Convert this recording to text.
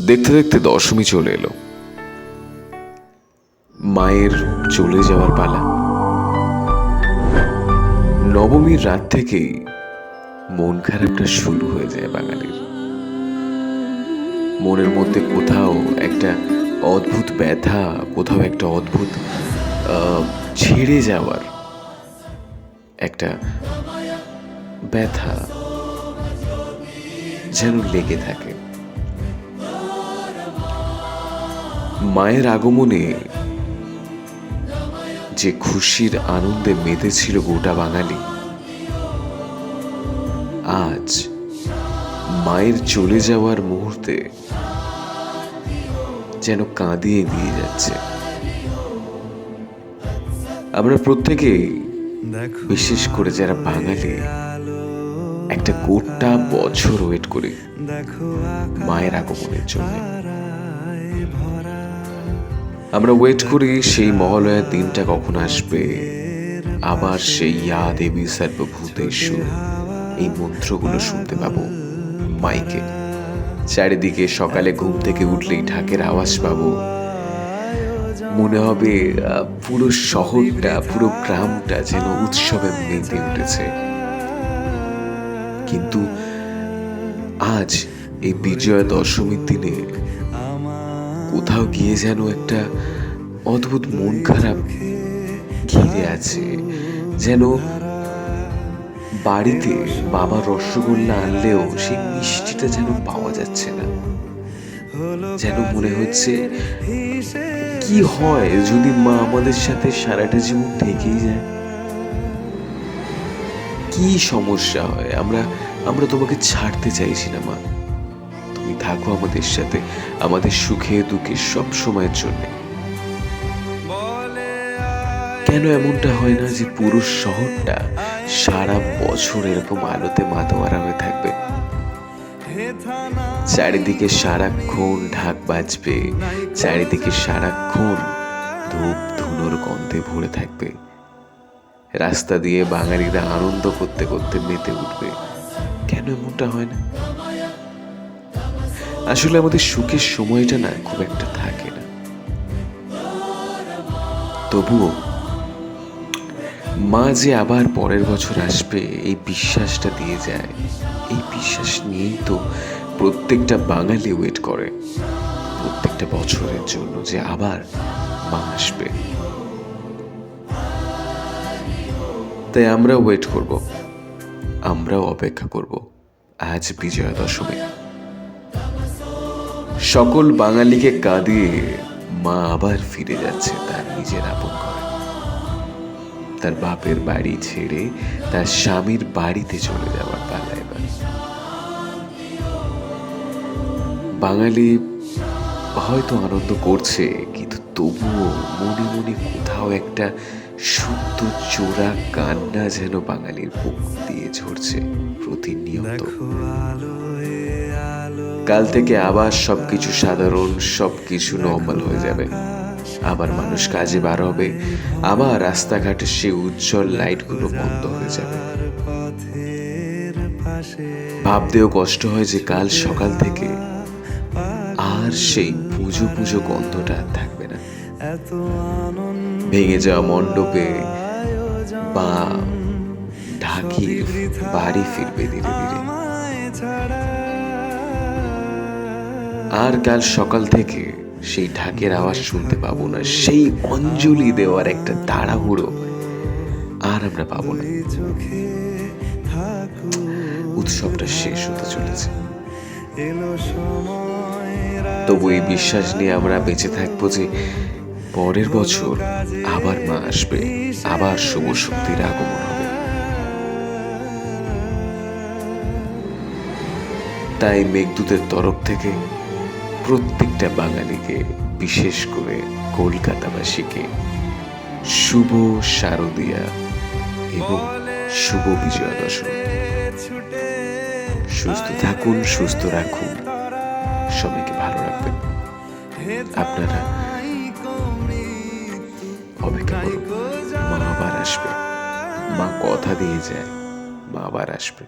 দেখতে দেখতে দশমী চলে এলো। মায়ের চলে যাওয়ার পালা। নবমীর রাত থেকেই মন খারাপটা শুরু হয়ে যায় বাঙালির। মনের মধ্যে কোথাও একটা অদ্ভুত ব্যথা, কোথাও একটা অদ্ভুত ছেড়ে যাওয়ার একটা ব্যথা যেন লেগে থাকে। মায়ের আগমনে যে খুশির আনন্দে মেতেছিল গোটা বাঙালি, আজ মায়ের চলে যাওয়ার মুহূর্তে যেন কাঁদিয়ে দিয়ে যাচ্ছে। আমরা প্রত্যেকেই, বিশেষ করে যারা বাঙালি, একটা গোটা বছর ওয়েট করি মায়ের আগমনের জন্য। আমরা ওয়েট করি সেই মহালয়ার দিনটা কখন আসবে, আবার সেই ইয়া দেবী সর্বভূতেষু এই মন্ত্রগুলো শুনতে পাবো মাইকে। চারিদিকে সকালে ঘুম থেকে উঠলেই ঢাকের আওয়াজ পাবো। মনে হবে পুরো শহরটা, পুরো গ্রামটা যেন উৎসবে মেতে উঠেছে। কিন্তু আজ এই বিজয়া দশমীর দিনে কোথাও গিয়ে যেন একটা অদ্ভুত মন খারাপ ঘিরে আছে। যেন বাড়িতে বাবা রসগোল্লা আনলেও সেই মিষ্টিটা যেন পাওয়া যাচ্ছে না। যেন মনে হচ্ছে কি হয় যদি মা আমাদের সাথে সারাটা জীবন থেকেই যায়। কি সমস্যা হয়? আমরা তোমাকে ছাড়তে চাইছি না মা, তুমি থাকো আমাদের সাথে, আমাদের সুখে দুঃখে সব সময়ের জন্য। কেন এমনটা হয় না যে পুরো শহরটা সারা বছর এরকম আলোতে মাতোয়ারা হয়ে থাকবে? চারিদিকে সারাক্ষণ ঢাক বাজবে, চারিদিকে সারাক্ষণ ধূপ ধুনোর গন্ধে ভরে থাকবে। রাস্তা দিয়ে বাঙালিরা আনন্দ করতে করতে মেতে উঠবে। কেন এমনটা হয় না? আসলে আমাদের সুখের সময়টা না খুব একটা থাকে না। তবুও মা যে আবার পরের বছর আসবে এই বিশ্বাসটা দিয়ে যায়। এই বিশ্বাস নিয়েই তো প্রত্যেকটা বাঙালি ওয়েট করে প্রত্যেকটা বছরের জন্য, যে আবার মা আসবে। তাই আমরা ওয়েট করব, আমরাও অপেক্ষা করব আজ বিজয়া দশমী। সকল বাঙালিকে কাঁদিয়ে মা আবার ফিরে যাচ্ছে তার নিজের আপন ঘরে। তার বাপের বাড়ি ছেড়ে তার স্বামীর বাড়িতে চলে যাওয়ার পালা এবার। বাঙালি হয়তো আনন্দ করছে, কিন্তু তবুও মনে মনে কোথাও একটা শুদ্ধ চোরা কান্না যেন বাঙালির বুক দিয়ে ঝরছে প্রতিনিয়ত। কাল থেকে আবার সবকিছু সাধারণ, সবকিছু নর্মাল হয়ে যাবে। আবার মানুষ কাজে বার হবে, আবার রাস্তাঘাটে সে উজ্জ্বল লাইটগুলো বন্ধ হয়ে যাবে। ভাবতেও কষ্ট হয় যে কাল সকাল থেকে আর সেই পুজো পুজো গন্ধটা থাকবে না। ভেঙে যাওয়া মণ্ডপে বা ঢাকির বাড়ি ফিরবে ধীরে ধীরে। আর কাল সকাল থেকে সেই ঢাকের আওয়াজ শুনতে পাবো না, সেই অঞ্জলি দেওয়ার একটা তাড়াহুড়ো আর আমরা পাবো না। উৎসবটা শেষ হতে চলেছে। তবু এই বিশ্বাস নিয়ে আমরা বেঁচে থাকবো যে পরের বছর আবার মা আসবে, আবার শুভ শক্তির আগমন হবে। তাই মেঘদূতের তরফ থেকে প্রত্যেকটা বাঙালিকে, বিশেষ করে কলকাতাবাসীকে শুভ শারদীয়া এবং শুভ বিজয়া দশমী। সুস্থ থাকুন, সুস্থ রাখুন, সবাইকে ভালো রাখবেন। আপনারা অপেক্ষা করুন, মা আবার আসবে। মা কথা দিয়ে যায়, মা আবার আসবে।